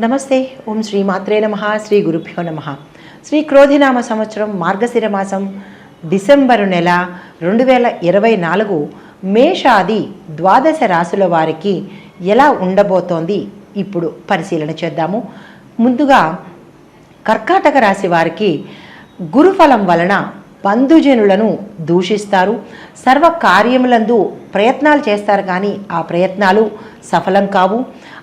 నమస్తే. ఓం శ్రీ మాత్రే నమః. శ్రీ గురుభ్యో నమః. శ్రీ క్రోధినామ సంవత్సరం మార్గశిర మాసం డిసెంబరు నెల 2024 మేషాది ద్వాదశ రాశుల వారికి ఎలా ఉండబోతోంది ఇప్పుడు పరిశీలన చేద్దాము. ముందుగా కర్కాటక రాశి వారికి గురుఫలం వలన బంధుజనులను దూషిస్తారు. సర్వ కార్యములందు ప్రయత్నాలు చేస్తారు, కానీ ఆ ప్రయత్నాలు సఫలం కావు.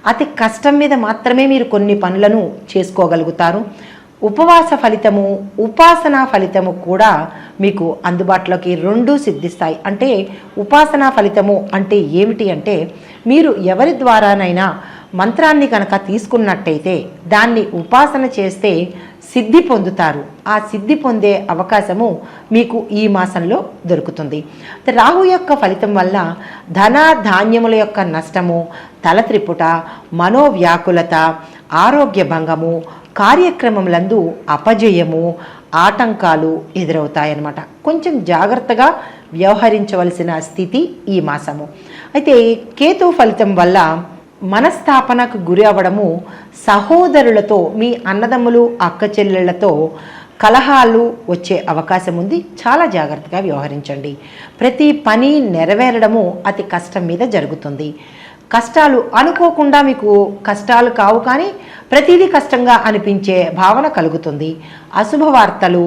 అతి కష్టం మీద మాత్రమే మీరు కొన్ని పనులను చేసుకోగలుగుతారు. ఉపవాస ఫలితము, ఉపాసనా ఫలితము కూడా మీకు అందుబాటులోకి రెండూ సిద్ధిస్తాయి. అంటే ఉపాసనా ఫలితము అంటే ఏమిటి అంటే, మీరు ఎవరి ద్వారానైనా మంత్రాన్ని కనుక తీసుకున్నట్టయితే దాన్ని ఉపాసన చేస్తే సిద్ధి పొందుతారు. ఆ సిద్ధి పొందే అవకాశము మీకు ఈ మాసంలో దొరుకుతుంది. రాహు యొక్క ఫలితం వల్ల ధన ధాన్యముల యొక్క నష్టము, తలత్రిపుట, మనోవ్యాకులత, ఆరోగ్య భంగము, కార్యక్రమములందు అపజయము, ఆటంకాలు ఎదురవుతాయన్నమాట. కొంచెం జాగ్రత్తగా వ్యవహరించవలసిన స్థితి ఈ మాసము. అయితే కేతు ఫలితం వల్ల మనస్తాపనకు గురి అవ్వడము, సహోదరులతో, మీ అన్నదమ్ములు అక్క చెల్లెళ్లతో కలహాలు వచ్చే అవకాశం ఉంది. చాలా జాగ్రత్తగా వ్యవహరించండి. ప్రతి పని నెరవేరడము అతి కష్టం మీద జరుగుతుంది. కష్టాలు అనుకోకుండా మీకు కష్టాలు కావు, కానీ ప్రతిదీ కష్టంగా అనిపించే భావన కలుగుతుంది. అశుభ వార్తలు,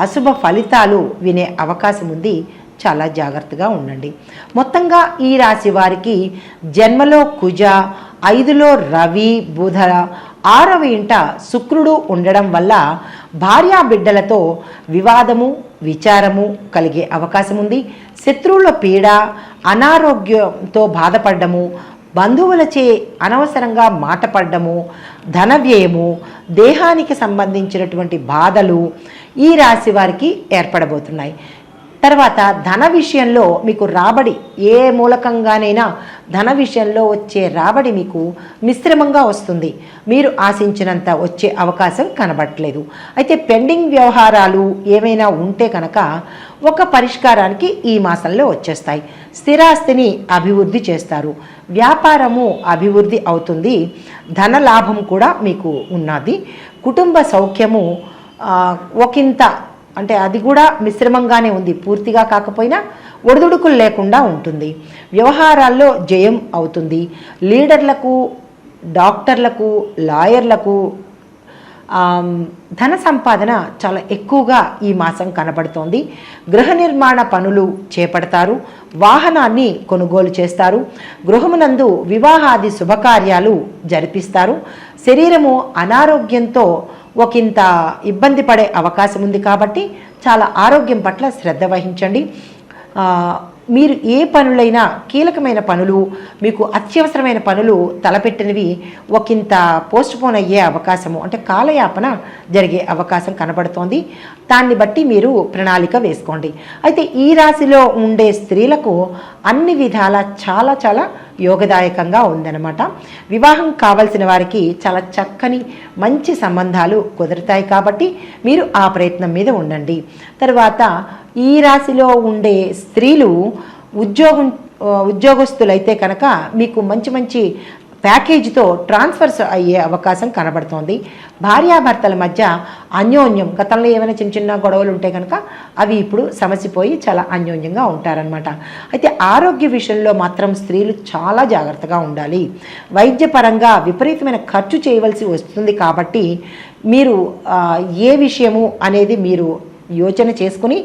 అశుభ ఫలితాలు వినే అవకాశం ఉంది. చాలా జాగ్రత్తగా ఉండండి. మొత్తంగా ఈ రాశి వారికి జన్మలో కుజ, 5లో రవి, బుధ, 6వ ఇంట శుక్రుడు ఉండడం వల్ల భార్యా బిడ్డలతో వివాదము, విచారము కలిగే అవకాశం ఉంది. శత్రువుల పీడ, అనారోగ్యంతో బాధపడ్డము, బంధువులచే అనవసరంగా మాట పడ్డము, ధన వ్యయము, దేహానికి సంబంధించినటువంటి బాధలు ఈ రాశి వారికి ఏర్పడబోతున్నాయి. తర్వాత ధన విషయంలో మీకు రాబడి, ఏ మూలకంగానైనా ధన విషయంలో వచ్చే రాబడి మీకు మిశ్రమంగా వస్తుంది. మీరు ఆశించినంత వచ్చే అవకాశం కనబడట్లేదు. అయితే పెండింగ్ వ్యవహారాలు ఏమైనా ఉంటే కనుక ఒక పరిష్కారానికి ఈ మాసంలో వచ్చేస్తాయి. స్థిరాస్తిని అభివృద్ధి చేస్తారు. వ్యాపారము అభివృద్ధి అవుతుంది. ధన లాభం కూడా మీకు ఉన్నది. కుటుంబ సౌఖ్యము ఒకంత, అంటే అది కూడా మిశ్రమంగానే ఉంది, పూర్తిగా కాకపోయినా ఒడిదుడుకులు లేకుండా ఉంటుంది. వ్యవహారాల్లో జయం అవుతుంది. లీడర్లకు, డాక్టర్లకు, లాయర్లకు ధన సంపాదన చాలా ఎక్కువగా ఈ మాసం కనబడుతోంది. గృహ నిర్మాణ పనులు చేపడతారు. వాహనాన్ని కొనుగోలు చేస్తారు. గృహమునందు వివాహాది శుభకార్యాలు జరిపిస్తారు. శరీరము అనారోగ్యంతో ఒకంత ఇబ్బంది పడే అవకాశం ఉంది, కాబట్టి చాలా ఆరోగ్యం పట్ల శ్రద్ధ వహించండి. మీరు ఏ పనులైనా, కీలకమైన పనులు, మీకు అత్యవసరమైన పనులు తలపెట్టినవి ఒకంత పోస్ట్పోన్ అయ్యే అవకాశము, అంటే కాలయాపన జరిగే అవకాశం కనబడుతోంది. దాన్ని బట్టి మీరు ప్రణాళిక వేసుకోండి. అయితే ఈ రాశిలో ఉండే స్త్రీలకు అన్ని విధాల చాలా చాలా యోగదాయకంగా ఉందన్నమాట. వివాహం కావలసిన వారికి చాలా చక్కని మంచి సంబంధాలు కుదురుతాయి, కాబట్టి మీరు ఆ ప్రయత్నం మీద ఉండండి. తర్వాత ఈ రాశిలో ఉండే స్త్రీలు ఉద్యోగస్తులైతే కనుక మీకు మంచి మంచి ప్యాకేజీతో ట్రాన్స్ఫర్స్ అయ్యే అవకాశం కనబడుతోంది. భార్యాభర్తల మధ్య అన్యోన్యం, గతంలో ఏమైనా చిన్న చిన్న గొడవలు ఉంటే కనుక అవి ఇప్పుడు సమసిపోయి చాలా అన్యోన్యంగా ఉంటారనమాట. అయితే ఆరోగ్య విషయంలో మాత్రం స్త్రీలు చాలా జాగ్రత్తగా ఉండాలి. వైద్యపరంగా విపరీతమైన ఖర్చు చేయవలసి వస్తుంది, కాబట్టి మీరు ఏ విషయము అనేది మీరు యోచన చేసుకుని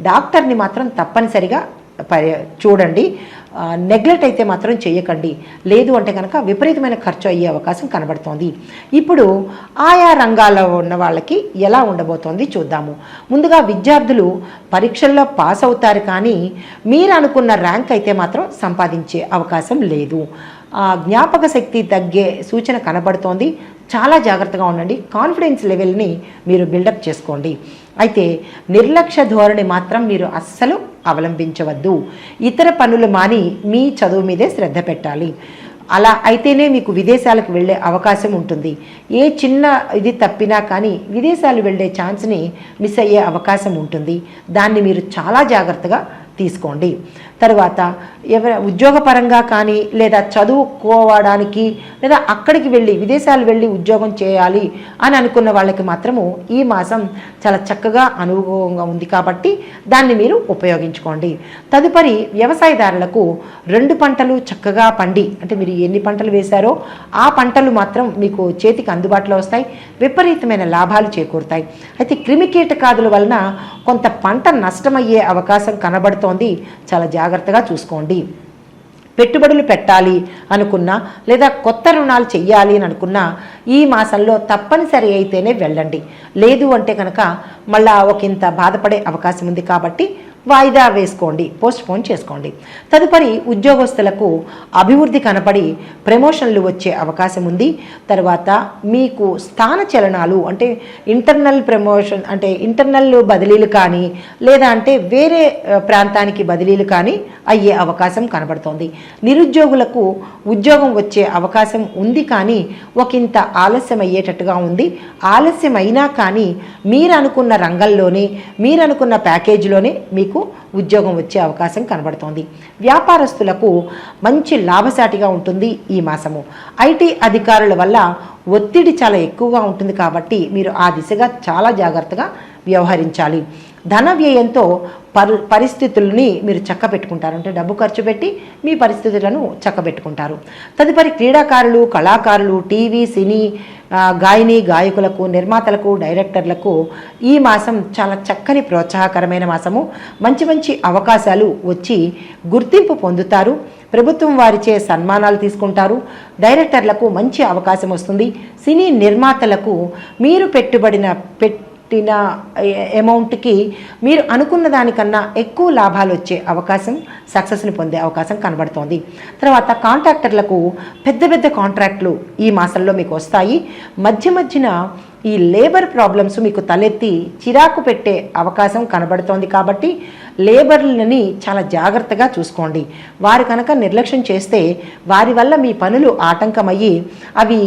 డాక్టర్ని మాత్రం తప్పనిసరిగా చూడండి. నెగ్లెక్ట్ అయితే మాత్రం చేయకండి. లేదు అంటే కనుక విపరీతమైన ఖర్చు అయ్యే అవకాశం కనబడుతోంది. ఇప్పుడు ఆయా రంగాల్లో ఉన్న వాళ్ళకి ఎలా ఉండబోతోంది చూద్దాము. ముందుగా విద్యార్థులు పరీక్షల్లో పాస్ అవుతారు, కానీ మీరు అనుకున్న ర్యాంక్ అయితే మాత్రం సంపాదించే అవకాశం లేదు. జ్ఞాపక శక్తి తగ్గే సూచన కనబడుతోంది. చాలా జాగ్రత్తగా ఉండండి. కాన్ఫిడెన్స్ లెవెల్ని మీరు బిల్డప్ చేసుకోండి. అయితే నిర్లక్ష్య ధోరణి మాత్రం మీరు అస్సలు అవలంబించవద్దు. ఇతర పనులు మాని మీ చదువు మీదే శ్రద్ధ పెట్టాలి. అలా అయితేనే మీకు విదేశాలకు వెళ్ళే అవకాశం ఉంటుంది. ఏ చిన్న ఇది తప్పినా కానీ విదేశాలు వెళ్ళే ఛాన్స్ని మిస్ అయ్యే అవకాశం ఉంటుంది. దాన్ని మీరు చాలా జాగ్రత్తగా తీసుకోండి. తర్వాత ఉద్యోగపరంగా కానీ లేదా చదువుకోవడానికి లేదా అక్కడికి వెళ్ళి విదేశాలు వెళ్ళి ఉద్యోగం చేయాలి అని అనుకున్న వాళ్ళకి మాత్రము ఈ మాసం చాలా చక్కగా అనుభవంగా ఉంది కాబట్టి దాన్ని మీరు ఉపయోగించుకోండి. తదుపరి వ్యవసాయదారులకు 2 పంటలు చక్కగా పండి, అంటే మీరు ఎన్ని పంటలు వేశారో ఆ పంటలు మాత్రం మీకు చేతికి అందుబాటులో వస్తాయి, విపరీతమైన లాభాలు చేకూరుతాయి. అయితే క్రిమికీటకాదుల వలన కొంత పంట నష్టమయ్యే అవకాశం కనబడుతోంది, చాలా జాగ్రత్తగా చూసుకోండి. పెట్టుబడులు పెట్టాలి అనుకున్నా లేదా కొత్త రుణాలు చెయ్యాలి అని అనుకున్నా ఈ మాసంలో తప్పనిసరి అయితేనే వెళ్ళండి. లేదు అంటే కనుక మళ్ళా ఒకంత బాధపడే అవకాశం ఉంది కాబట్టి వాయిదా వేసుకోండి, పోస్ట్పోన్ చేసుకోండి. తదుపరి ఉద్యోగస్తులకు అభివృద్ధి కనపడి ప్రమోషన్లు వచ్చే అవకాశం ఉంది. తర్వాత మీకు స్థాన చలనాలు అంటే ఇంటర్నల్ ప్రమోషన్ అంటే ఇంటర్నల్ బదిలీలు కానీ లేదా అంటే వేరే ప్రాంతానికి బదిలీలు కానీ అయ్యే అవకాశం కనబడుతోంది. నిరుద్యోగులకు ఉద్యోగం వచ్చే అవకాశం ఉంది కానీ ఒకంత ఆలస్యం అయ్యేటట్టుగా ఉంది. ఆలస్యం అయినా కానీ మీరు అనుకున్న రంగంలోనే మీరు అనుకున్న ప్యాకేజీలోనే మీకు ఉద్యోగం వచ్చే అవకాశం కనబడుతోంది. వ్యాపారస్తులకు మంచి లాభసాటిగా ఉంటుంది ఈ మాసము. ఐటీ అధికారుల వల్ల ఒత్తిడి చాలా ఎక్కువగా ఉంటుంది కాబట్టి మీరు ఆ దిశగా చాలా జాగ్రత్తగా వ్యవహరించాలి. ధన వ్యయంతో పరిస్థితుల్ని మీరు చక్కబెట్టుకుంటారు, అంటే డబ్బు ఖర్చు పెట్టి మీ పరిస్థితులను చక్కబెట్టుకుంటారు. తదుపరి క్రీడాకారులు, కళాకారులు, టీవీ, సినీ, గాయని, గాయకులకు, నిర్మాతలకు, డైరెక్టర్లకు ఈ మాసం చాలా చక్కని ప్రోత్సాహకరమైన మాసము. మంచి మంచి అవకాశాలు వచ్చి గుర్తింపు పొందుతారు. ప్రభుత్వం వారిచే సన్మానాలు తీసుకుంటారు. డైరెక్టర్లకు మంచి అవకాశం వస్తుంది. సినీ నిర్మాతలకు మీరు పెట్టిన అమౌంట్కి మీరు అనుకున్న దానికన్నా ఎక్కువ లాభాలు వచ్చే అవకాశం, సక్సెస్ని పొందే అవకాశం కనబడుతోంది. తర్వాత కాంట్రాక్టర్లకు పెద్ద పెద్ద కాంట్రాక్టులు ఈ మాసంలో మీకు వస్తాయి. మధ్యన ఈ లేబర్ ప్రాబ్లమ్స్ మీకు తలెత్తి చిరాకు పెట్టే అవకాశం కనబడుతోంది కాబట్టి లేబర్లని చాలా జాగ్రత్తగా చూసుకోండి. వారు కనుక నిర్లక్ష్యం చేస్తే వారి వల్ల మీ పనులు ఆటంకమయ్యి అవి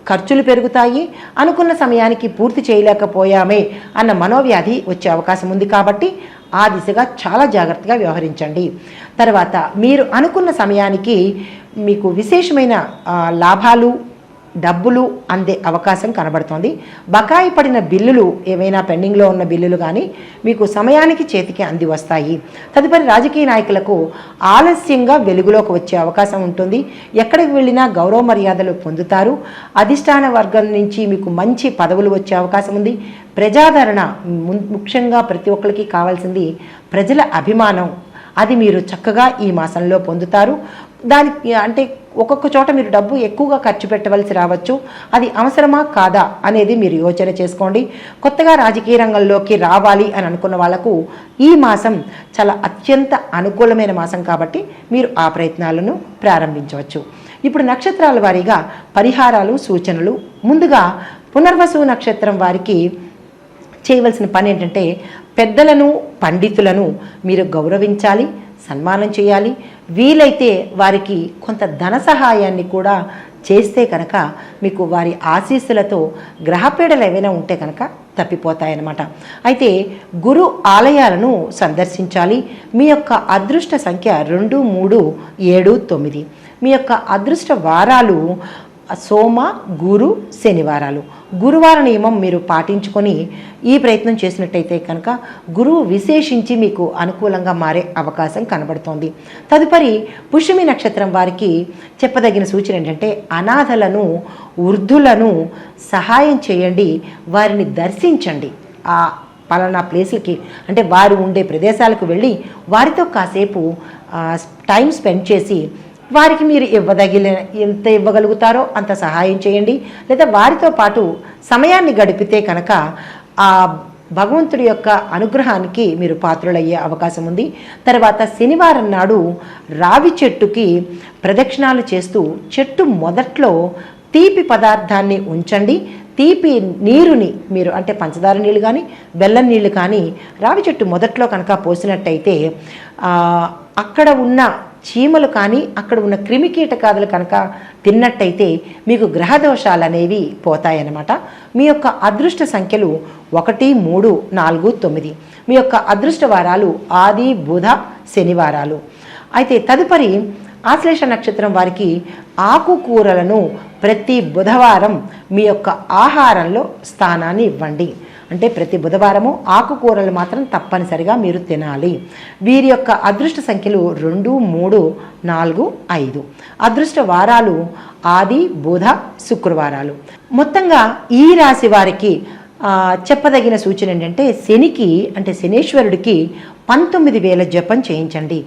ఖర్చులు పెరుగుతాయి, అనుకున్న సమయానికి పూర్తి చేయలేకపోయామే అన్న మనోవ్యాధి వచ్చే అవకాశం ఉంది కాబట్టి ఆ దిశగా చాలా జాగ్రత్తగా వ్యవహరించండి. తర్వాత మీరు అనుకున్న సమయానికి మీకు విశేషమైన లాభాలు, డబ్బులు అందే అవకాశం కనబడుతోంది. బకాయి పడిన బిల్లులు, ఏమైనా పెండింగ్లో ఉన్న బిల్లులు కానీ మీకు సమయానికి చేతికి అంది వస్తాయి. తదుపరి రాజకీయ నాయకులకు ఆలస్యంగా వెలుగులోకి వచ్చే అవకాశం ఉంటుంది. ఎక్కడికి వెళ్ళినా గౌరవ మర్యాదలు పొందుతారు. అధిష్టాన వర్గం నుంచి మీకు మంచి పదవులు వచ్చే అవకాశం ఉంది. ప్రజాదరణ, ముఖ్యంగా ప్రతి ఒక్కరికి కావాల్సింది ప్రజల అభిమానం, అది మీరు చక్కగా ఈ మాసంలో పొందుతారు. దానికి అంటే ఒక్కొక్క చోట మీరు డబ్బు ఎక్కువగా ఖర్చు పెట్టవలసి రావచ్చు. అది అవసరమా కాదా అనేది మీరు యోచన చేసుకోండి. కొత్తగా రాజకీయ రంగంలోకి రావాలి అని అనుకున్న వాళ్లకు ఈ మాసం చాలా అత్యంత అనుకూలమైన మాసం కాబట్టి మీరు ఆ ప్రయత్నాలను ప్రారంభించవచ్చు. ఇప్పుడు నక్షత్రాల వారీగా పరిహారాలు, సూచనలు. ముందుగా పునర్వసు నక్షత్రం వారికి చేయవలసిన పని ఏంటంటే పెద్దలను, పండితులను మీరు గౌరవించాలి, సన్మానం చేయాలి. వీలైతే వారికి కొంత ధన సహాయాన్ని కూడా చేస్తే కనుక మీకు వారి ఆశీస్సులతో గ్రహపీడలు ఏవైనా ఉంటే కనుక తప్పిపోతాయన్నమాట. అయితే గురు ఆలయాలను సందర్శించాలి. మీ యొక్క అదృష్ట సంఖ్య 2, 3, 7, 9. మీ యొక్క అదృష్ట వారాలు సోమ, గురు, శనివారాలు. గురువార నియమం మీరు పాటించుకొని ఈ ప్రయత్నం చేసినట్టయితే కనుక గురువు విశేషించి మీకు అనుకూలంగా మారే అవకాశం కనబడుతోంది. తదుపరి పుష్యమి నక్షత్రం వారికి చెప్పదగిన సూచన ఏంటంటే అనాథలను, వృద్ధులను సహాయం చేయండి, వారిని దర్శించండి. ఆ పలానా ప్లేస్లకి అంటే వారు ఉండే ప్రదేశాలకు వెళ్ళి వారితో కాసేపు టైం స్పెండ్ చేసి వారికి మీరు ఎంత ఇవ్వగలుగుతారో అంత సహాయం చేయండి. లేదా వారితో పాటు సమయాన్ని గడిపితే కనుక ఆ భగవంతుడి యొక్క అనుగ్రహానికి మీరు పాత్రులయ్యే అవకాశం ఉంది. తర్వాత శనివారం నాడు రావి చెట్టుకి ప్రదక్షిణాలు చేస్తూ చెట్టు మొదట్లో తీపి పదార్థాన్ని ఉంచండి. తీపి నీరుని మీరు అంటే పంచదార నీళ్ళు కానీ బెల్లం నీళ్ళు కానీ రావి చెట్టు మొదట్లో కనుక పోసినట్టయితే అక్కడ ఉన్న చీమలు కానీ అక్కడ ఉన్న క్రిమికీటకాదులు కనుక తిన్నట్టయితే మీకు గ్రహదోషాలు అనేవి పోతాయన్నమాట. మీ యొక్క అదృష్ట సంఖ్యలు 1, 3, 4, 9. మీ యొక్క అదృష్ట వారాలు ఆది, బుధ, శనివారాలు. అయితే తదుపరి ఆశ్లేష నక్షత్రం వారికి ఆకుకూరలను ప్రతి బుధవారం మీ యొక్క ఆహారంలో స్థానాన్ని ఇవ్వండి. అంటే ప్రతి బుధవారము ఆకుకూరలు మాత్రం తప్పనిసరిగా మీరు తినాలి. వీరి యొక్క అదృష్ట సంఖ్యలు 2, 3, 4, 5. అదృష్ట వారాలు ఆది, బుధ, శుక్రవారాలు. మొత్తంగా ఈ రాశి వారికి చెప్పదగిన సూచన ఏంటంటే శనికి అంటే శనేశ్వరుడికి 19,000 జపం చేయించండి.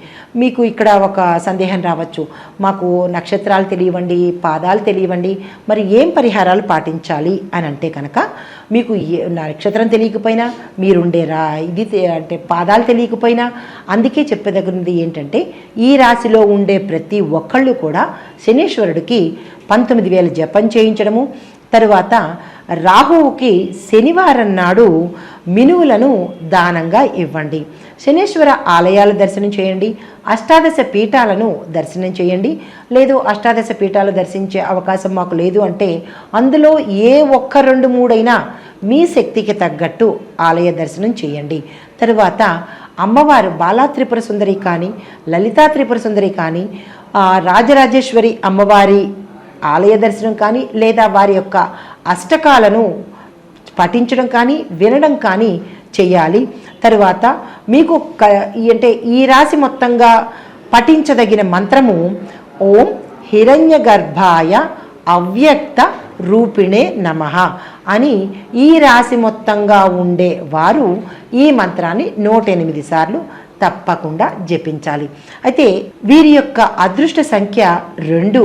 మీకు ఇక్కడ ఒక సందేహం రావచ్చు, మాకు నక్షత్రాలు తెలియవండి, పాదాలు తెలియవండి, మరి ఏం పరిహారాలు పాటించాలి అని అంటే కనుక మీకు నక్షత్రం తెలియకపోయినా మీరుండే అంటే పాదాలు తెలియకపోయినా అందుకే చెప్పదగినది ఏంటంటే ఈ రాశిలో ఉండే ప్రతి ఒక్కళ్ళు కూడా శనీశ్వరుడికి 19,000 జపం చేయించడము. తరువాత రాహువుకి శనివారం నాడు మినువులను దానంగా ఇవ్వండి. శనీశ్వర ఆలయాల దర్శనం చేయండి. అష్టాదశ పీఠాలను దర్శనం చేయండి. లేదు అష్టాదశ పీఠాలు దర్శించే అవకాశం మాకు లేదు అంటే అందులో ఏ ఒక్క 2, 3 అయినా మీ శక్తికి తగ్గట్టు ఆలయ దర్శనం చేయండి. తరువాత అమ్మవారు బాలా త్రిపుర సుందరి కానీ, లలితా త్రిపుర సుందరి కానీ, రాజరాజేశ్వరి అమ్మవారి ఆలయ దర్శనం కానీ, లేదా వారి యొక్క అష్టకాలను పఠించడం కానీ వినడం కానీ చేయాలి. తరువాత మీకు అంటే ఈ రాశి మొత్తంగా పఠించదగిన మంత్రము ఓం హిరణ్యగర్భాయ అవ్యక్త రూపిణే నమః అని ఈ రాశి మొత్తంగా ఉండే వారు ఈ మంత్రాన్ని 108 సార్లు తప్పకుండా జపించాలి. అయితే వీరి యొక్క అదృష్ట సంఖ్య 2.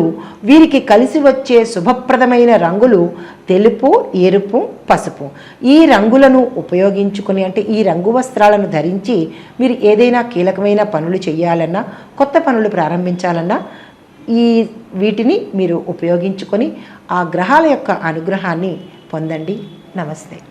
వీరికి కలిసి వచ్చే శుభప్రదమైన రంగులు తెలుపు, ఎరుపు, పసుపు. ఈ రంగులను ఉపయోగించుకొని అంటే ఈ రంగు వస్త్రాలను ధరించి మీరు ఏదైనా కీలకమైన పనులు చేయాలన్నా, కొత్త పనులు ప్రారంభించాలన్నా వీటిని మీరు ఉపయోగించుకొని ఆ గ్రహాల యొక్క అనుగ్రహాన్ని పొందండి. నమస్తే.